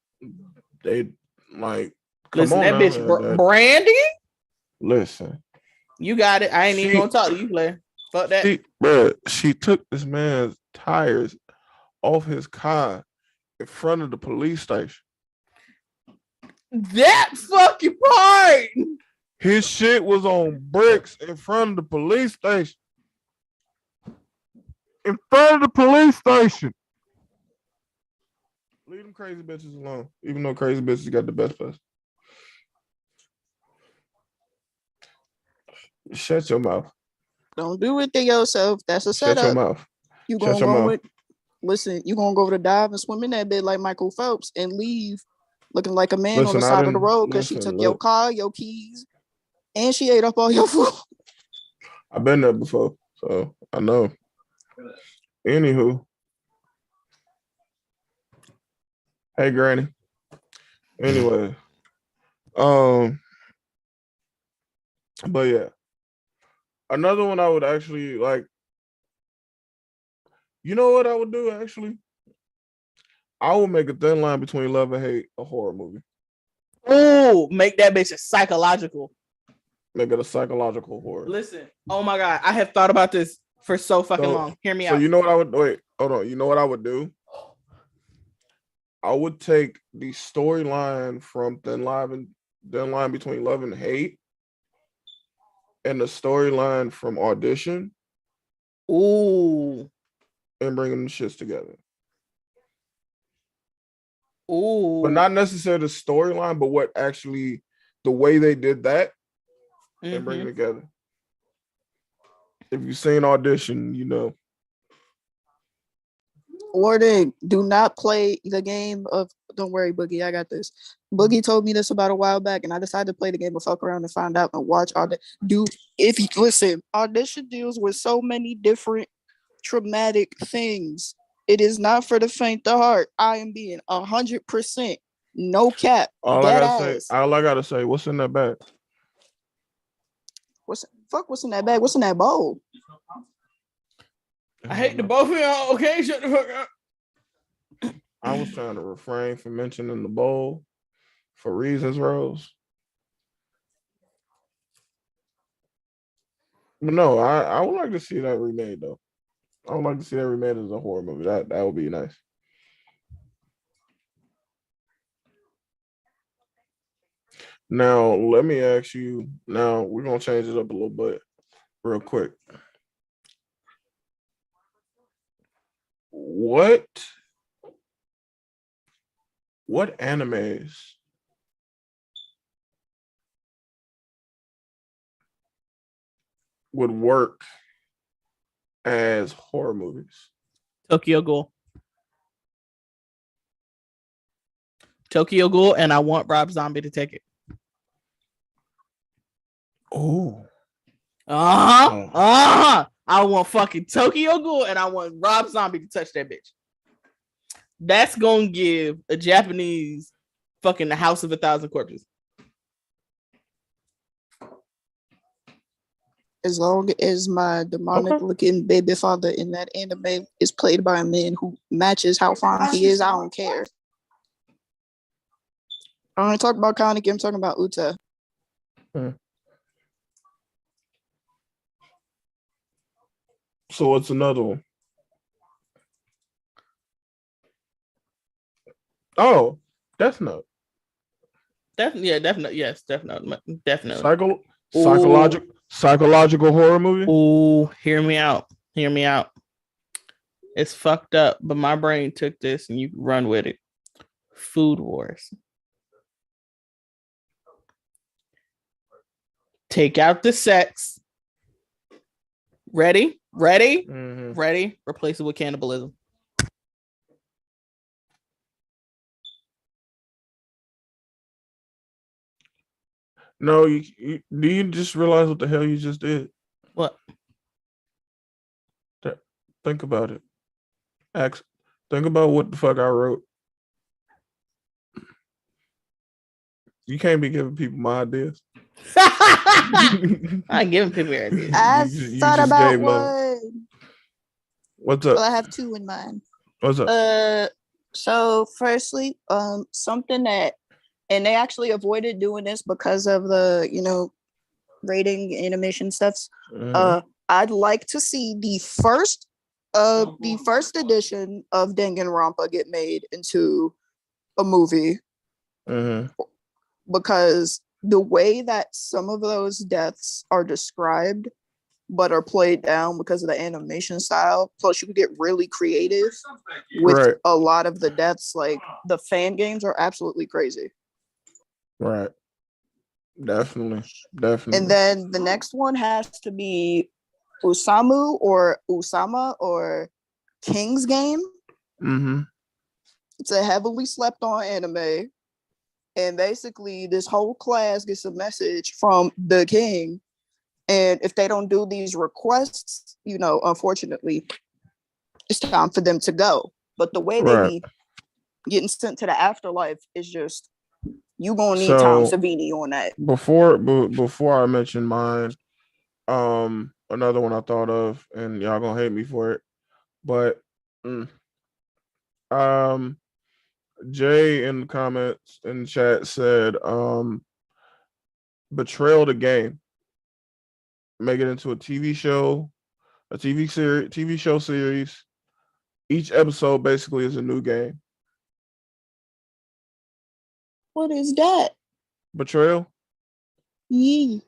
They like listen, that bitch Brandy. Listen, you got it. I ain't even gonna talk to you, player. Fuck that. She took this man's tires off his car in front of the police station. That fucking part. His shit was on bricks in front of the police station. In front of the police station. Leave them crazy bitches alone. Even though crazy bitches got the best pussy. Shut your mouth. Don't do it to yourself. That's a setup. Shut your mouth. You gonna go listen, you gonna go over the dive and swim in that bit like Michael Phelps and leave looking like a man on the side of the road because she took your car, your keys, and she ate up all your food. I've been there before, so I know. Anywho. Hey, Granny. Anyway. But yeah. Another one I would actually like. You know what I would do actually? I would make a thin line between love and hate a horror movie. Oh, make that bitch a psychological. Make it a psychological horror. Listen, oh my God, I have thought about this for so fucking long. Hear me out. So you know what I would wait? Hold on. You know what I would do? I would take the storyline from Thin Line between love and hate, and the storyline from Audition. Ooh. And bring them shits together. Ooh. But not necessarily the storyline, but what actually the way they did that and bring it together. If you've seen Audition, you know. Or they do not play the game of Don't worry, Boogie. I got this. Boogie told me this about a while back, and I decided to play the game and fuck around and find out and watch all the dude. If you listen, Audition deals with so many different traumatic things. It is not for the faint of heart. I am being 100% no cap. All I gotta say, what's in that bag? What's in that bag? What's in that bowl? I hate the both of y'all. Okay, shut the fuck up. I was trying to refrain from mentioning the bowl for reasons, Rose. But no, I would like to see that remade though. I would like to see that remade as a horror movie. That would be nice. Now, let me ask you. Now, we're going to change it up a little bit real quick. What animes would work as horror movies? Tokyo Ghoul. And I want Rob Zombie to take it. Oh. I want fucking Tokyo Ghoul and I want Rob Zombie to touch that bitch. That's gonna give a Japanese fucking the House of 1,000 Corpses. As long as my demonic looking baby father in that anime is played by a man who matches how fine he is, I don't care. I don't talk about Kaneki, I'm talking about Uta. So what's another one? Oh, Death Note. Definitely. Psychological horror movie. Oh, hear me out. It's fucked up, but my brain took this and you run with it. Food Wars. Take out the sex. Ready? Mm-hmm. Ready? Replace it with cannibalism. No, do you just realize what the hell you just did? What? Think about it. Think about what the fuck I wrote. You can't be giving people my ideas. I ain't giving people ideas. I thought about one. What's up? Well, I have two in mind. What's up? So firstly, something that, and they actually avoided doing this because of the, rating animation stuffs. Mm-hmm. I'd like to see the first edition of Danganronpa get made into a movie. Mm-hmm. Because the way that some of those deaths are described but are played down because of the animation style, plus you can get really creative with a lot of the deaths. Like the fan games are absolutely crazy. Right. Definitely. And then the next one has to be Usama or King's Game. Mm-hmm. It's a heavily slept on anime. And basically, this whole class gets a message from the king. And if they don't do these requests, unfortunately, it's time for them to go. But the way they be getting sent to the afterlife is just, you gonna need Tom Savini on that. Before I mention mine, another one I thought of, and y'all gonna hate me for it, but Jay in the comments in the chat said, Betrayal the Game. Make it into a TV show, TV show series. Each episode basically is a new game. What is that? Betrayal? Yeah.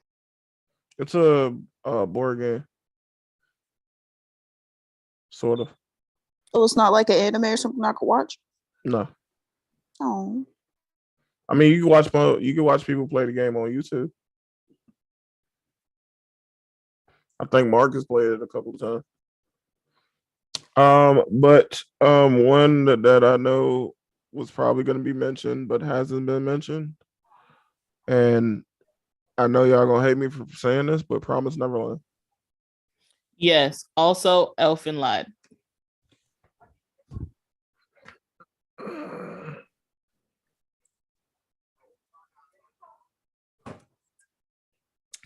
It's a board game. Sort of. So it's not like an anime or something I could watch? No. Oh. I mean, you can watch people play the game on YouTube. I think Marcus played it a couple of times. But one that I know was probably going to be mentioned, but hasn't been mentioned. And I know y'all gonna hate me for saying this, but Promise Neverland. Yes. Also, Elfen Lied.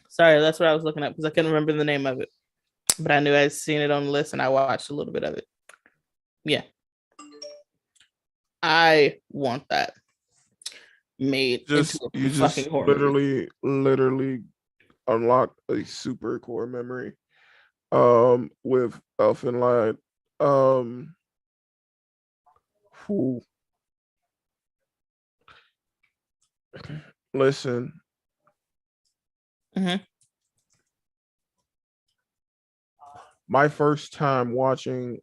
Sorry, that's what I was looking up because I couldn't remember the name of it. But I knew I'd seen it on the list and I watched a little bit of it. Yeah. I want that made into a fucking horror literally unlock a super core memory with Elfen Lied. Who listen. Mm-hmm. My first time watching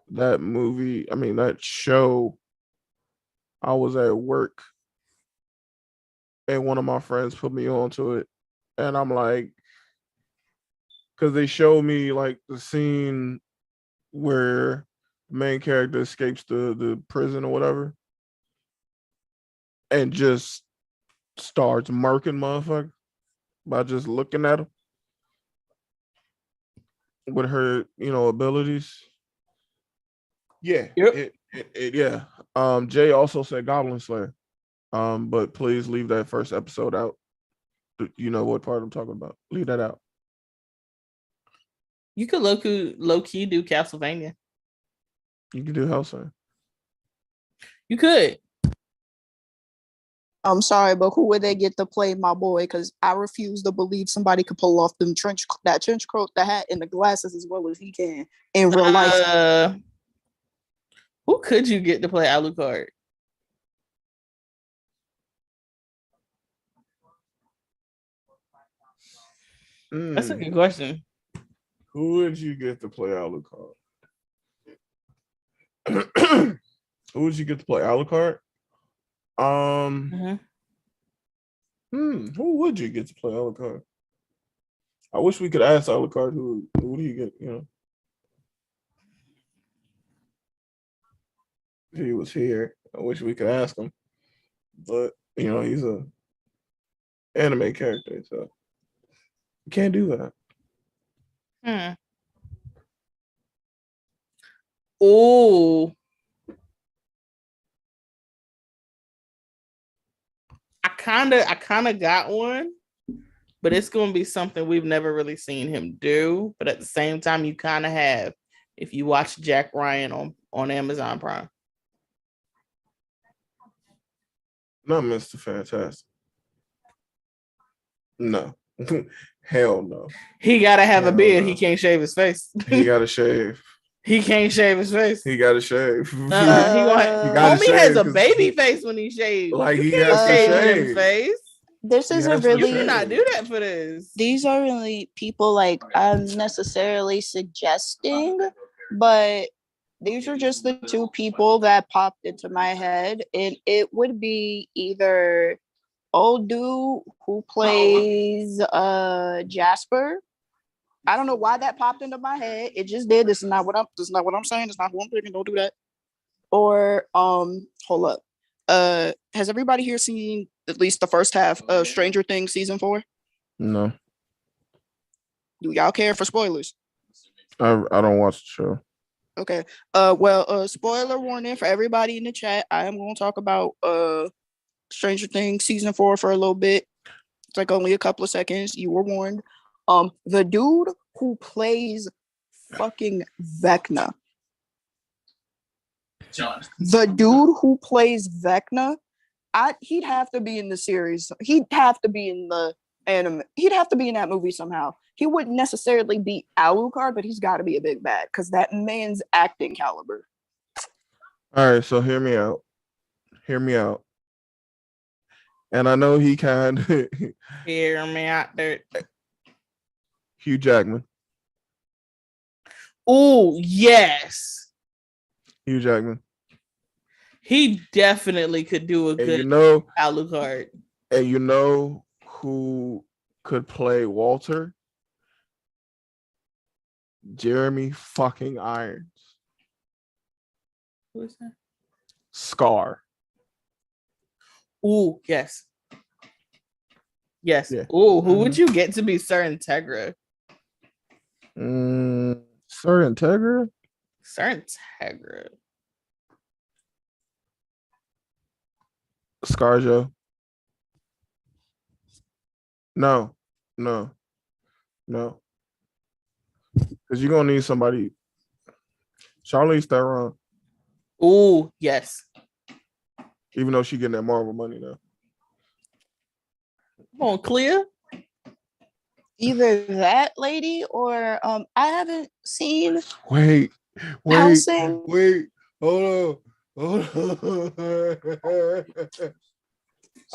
that movie, I mean that show, I was at work and one of my friends put me onto it, and I'm like, because they showed me like the scene where the main character escapes the prison or whatever, and just starts murking motherfucker by just looking at him with her, abilities. Yeah. Yep. Yeah. Jay also said Goblin Slayer. But please leave that first episode out. You know what part I'm talking about. Leave that out. You could low key do Castlevania. You can do Hellsing. You could. I'm sorry, but who would they get to play my boy? Because I refuse to believe somebody could pull off that trench coat, the hat, and the glasses as well as he can in real life. Who could you get to play Alucard? That's a good question. Who would you get to play Alucard? Who would you get to play Alucard? Who would you get to play Alucard? I wish we could ask Alucard who do you get, If he was here, I wish we could ask him. But he's a anime character, so you can't do that. Oh, I kind of got one, but it's going to be something we've never really seen him do. But at the same time, you kind of have if you watch Jack Ryan on Amazon Prime. Not Mr. Fantastic. No. Hell no. He gotta have a beard. No. He can't shave his face. He gotta shave. He can't shave his face. He gotta shave. Homie has a baby face when he shaves. Like he has to shave his face. This isn't really. You cannot do that for this. These are really people like I'm necessarily suggesting, but these are just the two people that popped into my head, and it would be either old dude who plays Jasper. I don't know why that popped into my head. It just did. This is not what I'm saying. It's not who I'm thinking. Don't do that. Or hold up. Has everybody here seen at least the first half of Stranger Things season 4? No. Do y'all care for spoilers? I don't watch the show. Okay. Spoiler warning for everybody in the chat. I am going to talk about Stranger Things season 4 for a little bit. It's like only a couple of seconds. You were warned. The dude who plays fucking Vecna. The dude who plays Vecna, he'd have to be in the series. He'd have to be in the anime. He'd have to be in that movie somehow. He wouldn't necessarily be Alucard, but he's got to be a big bad because that man's acting caliber. All right, so hear me out. And I know he can. Hear me out there. Hugh Jackman. Oh, yes. Hugh Jackman. He definitely could do a good Alucard. And you know who could play Walter? Jeremy fucking Irons. Who is that? Scar. Ooh, yes. Yes. Yeah. Ooh, who would you get to be Sir Integra? Sir Integra? Sir Integra. ScarJo. No. Because you're gonna need somebody. Charlize Theron. Ooh, yes. Even though she getting that Marvel money now. Come on, Clea. Either that lady or I haven't seen Wait. Hellsing. Hold on.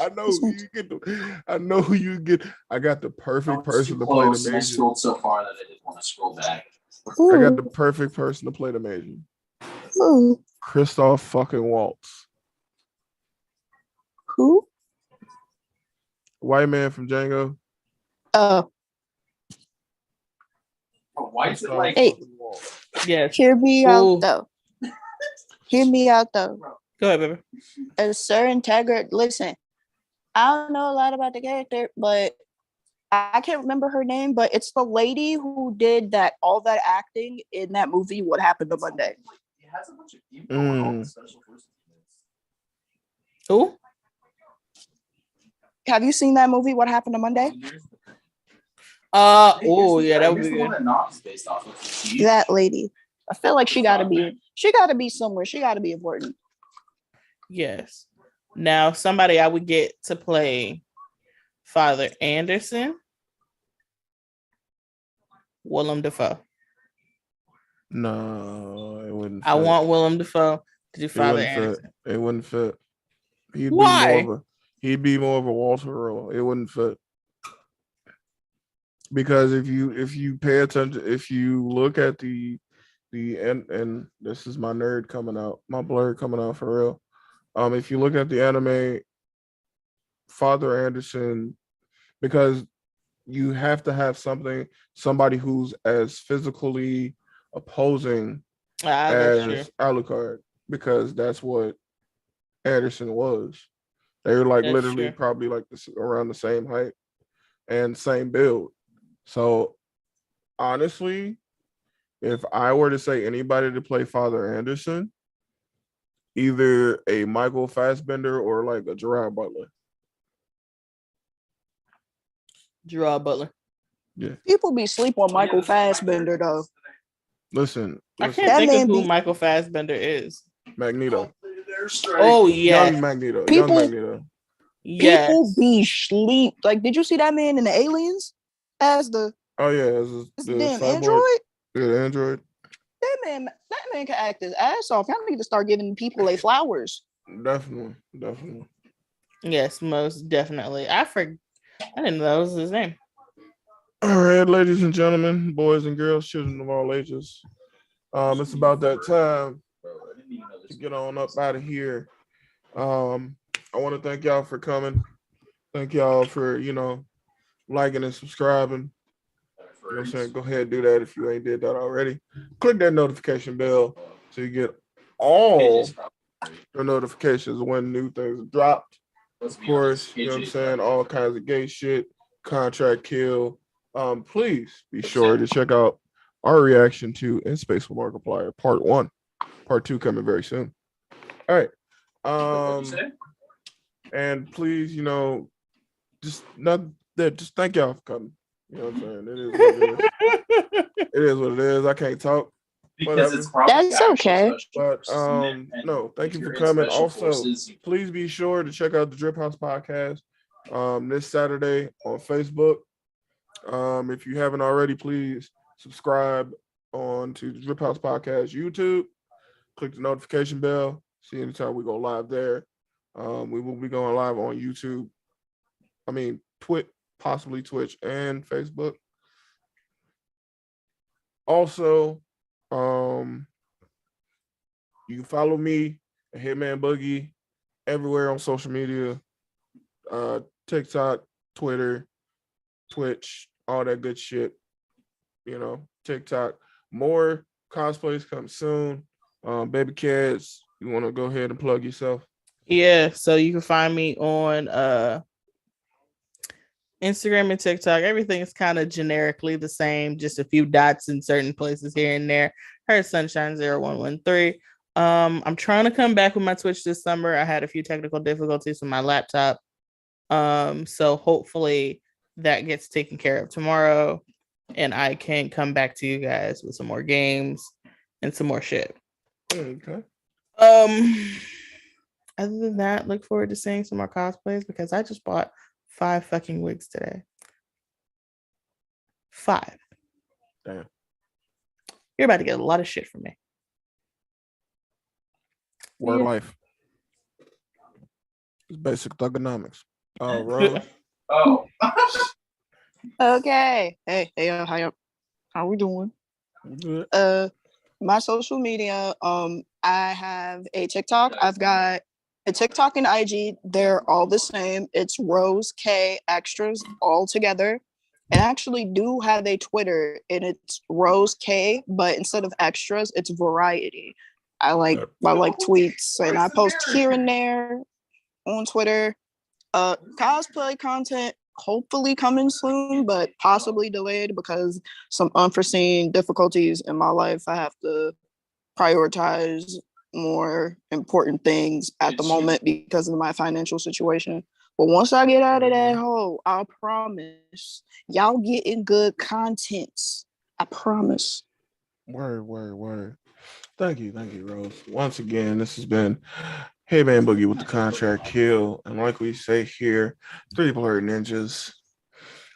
I know who you get. I got the perfect person to play the Major. I scrolled so far that I didn't want to scroll back. Ooh. I got the perfect person to play the Major. Ooh. Christoph fucking Waltz. Who? White man from Django. Oh. Why is it like? Hey. Yes. Hear me out though. Hear me out though. Go ahead, baby. As Sir Integra, listen, I don't know a lot about the character, but I can't remember her name, but it's the lady who did all that acting in that movie, What Happened on Monday. Who? Have you seen that movie, What Happened on Monday? Oh yeah, that would be good. That lady. I feel like she gotta be somewhere. She gotta be important. Yes. Now, somebody I would get to play Father Anderson. Willem Dafoe. No, it wouldn't fit. I want Willem Dafoe to do Father Anderson. It wouldn't fit. Why? He'd be more of a Walter role. It wouldn't fit. Because if you pay attention, if you look at the and this is my nerd coming out, my blurred coming out for real. If you look at the anime, Father Anderson, because you have to have somebody who's as physically opposing as Alucard, because that's what Anderson was. They were like literally probably like around the same height and same build. So honestly, if I were to say anybody to play Father Anderson, either a Michael Fassbender or like a Gerard Butler. Gerard Butler. Yeah. People be sleep on Michael Fassbender though. Listen. I can't think of who Michael Fassbender is. Magneto. Oh yeah. Young Magneto. Young Magneto. Yes. People be sleep. Like, did you see that man in the Aliens as the? Oh yeah, as the damn cyborg. android. Yeah, the android. That man can act his ass off. Y'all need to start giving people their flowers. Definitely. Yes, most definitely. I didn't know that was his name. All right, ladies and gentlemen, boys and girls, children of all ages. It's about that time to get on up out of here. I want to thank y'all for coming. Thank y'all for, liking and subscribing. You know what I'm saying? Go ahead and do that if you ain't did that already. Click that notification bell so you get all the notifications when new things are dropped. Of course, you know what I'm saying? All kinds of gay shit, contract kill. Please be sure to check out our reaction to In Space with Markiplier Part 1. Part 2 coming very soon. All right. And please, just thank y'all for coming. You know what I'm saying? It is what it is. It is what it is. I can't talk. Because it's probably that's okay. But no, thank you for coming. Also, please be sure to check out the Drip House podcast this Saturday on Facebook. If you haven't already, please subscribe on to the Drip House podcast YouTube. Click the notification bell. See anytime we go live there. We will be going live on YouTube. Possibly Twitch and Facebook. Also, you can follow me at Hitman Boogie everywhere on social media, TikTok, Twitter, Twitch, all that good shit. TikTok. More cosplays come soon. Baby Kids You want to go ahead and plug yourself? Yeah, so you can find me on Instagram and TikTok. Everything is kind of generically the same, just a few dots in certain places here and there. Her Sunshine 0113. I'm trying to come back with my Twitch this summer. I had a few technical difficulties with my laptop. So hopefully that gets taken care of tomorrow and I can come back to you guys with some more games and some more shit. Okay. Other than that, look forward to seeing some more cosplays because I just bought 5 fucking wigs today. 5. Damn. You're about to get a lot of shit from me. Word life. It's basic thugonomics. Rose. Oh. Okay. Hey, how we doing? Good. My social media, I have a TikTok. I've got a TikTok and IG. They're all the same. It's Rose K Extras all together. And I actually do have a Twitter and it's Rose K, but instead of extras, it's variety. I like tweets and I post here and there on Twitter. Cosplay content hopefully coming soon, but possibly delayed because some unforeseen difficulties in my life. I have to prioritize more important things at the moment because of my financial situation. But once I get out of that hole, I promise y'all getting good content. I promise. Word. Thank you, Rose. Once again, this has been Headband Boogie with the Contract Kill. And like we say here, 3 Blurred Ninjas.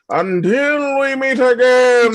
Until we meet again.